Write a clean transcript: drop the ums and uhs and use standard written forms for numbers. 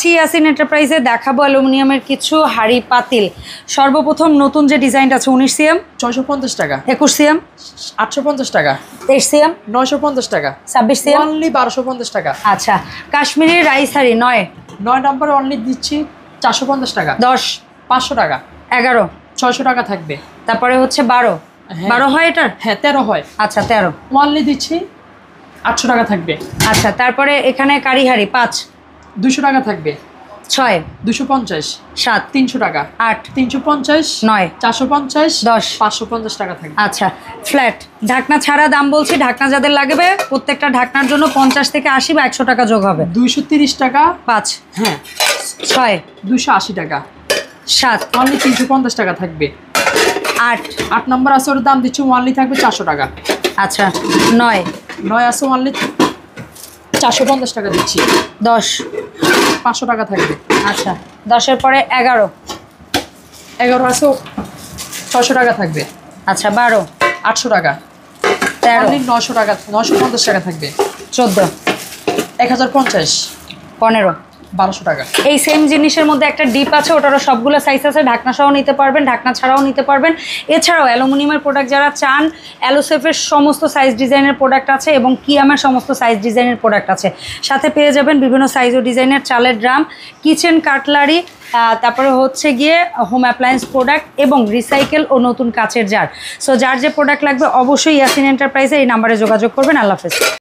ইয়াসিন এন্টারপ্রাইজে দেখাবো অ্যালুমিনিয়ামের কিছু হাড়ি পাতিল। সর্বপ্রথম নতুন যে ডিজাইনটা আছে 19 সিএম 650 টাকা, 21 সিএম 850 টাকা, 23 সিএম 950 টাকা, 26 সিএম অনলি 1250 টাকা। আচ্ছা, কাশ্মীরি রাইস হাড়ি 9 নম্বরে অনলি দিচ্ছি 450 টাকা, 10 500 টাকা, 11 600 টাকা থাকবে। তারপরে হচ্ছে 12 হ্যাঁ। 12 হয় এটার? হ্যাঁ 13 হয়। আচ্ছা 13 অনলি দিচ্ছি 800 টাকা থাকবে। আচ্ছা, তারপরে এখানে কারি হাড়ি 5 200 টাকা থাকবে, 6 250, 7 300 টাকা, 8 350, 9 450, 10 550 টাকা থাকবে। আচ্ছা, ফ্ল্যাট ঢাকনা ছাড়া দাম বলছি। ঢাকনা যাদের লাগবে প্রত্যেকটা ঢাকনার জন্য 50 থেকে 80 বা 100 টাকা যোগ হবে। 230 টাকা, 5 হ্যাঁ 6 280 টাকা, 7 অনলি 350 টাকা থাকবে। 8 নম্বর আছে, ওর দাম দিচ্ছি অনলি থাকবে 400 টাকা। আচ্ছা 9 আছে অনলি 450 টাকা দিচ্ছি। 10 500 টাকা থাকবে। আচ্ছা, 10-এর পরে 11 আছে 600 টাকা থাকবে। আচ্ছা 12 800 টাকা, 13 900 টাকা, 950 টাকা থাকবে। 14 1050, 15 1200 টাকা। এই সেম জিনিসের মধ্যে একটা ডিপ আছে, ওটারও সবগুলো সাইজ আছে। ঢাকনা সহ নিতে পারবেন, ঢাকনা ছাড়াও নিতে পারবেন। এছাড়াও অ্যালুমিনিয়ামের প্রোডাক্ট যারা চান, অ্যালোসেফের সমস্ত সাইজ ডিজাইনের প্রোডাক্ট আছে এবং কিয়ামের সমস্ত সাইজ ডিজাইনের প্রোডাক্ট আছে। সাথে পেয়ে যাবেন বিভিন্ন সাইজ ও ডিজাইনের চালের ড্রাম, কিচেন কাটলারি, তারপরে হচ্ছে গিয়ে হোম অ্যাপ্লায়েন্স প্রোডাক্ট এবং রিসাইকেল ও নতুন কাচের জার। সো যার যে প্রোডাক্ট লাগবে অবশ্যই ইয়াসিন এন্টারপ্রাইজে এই নাম্বারে যোগাযোগ করবেন। আল্লাহ হাফেজ।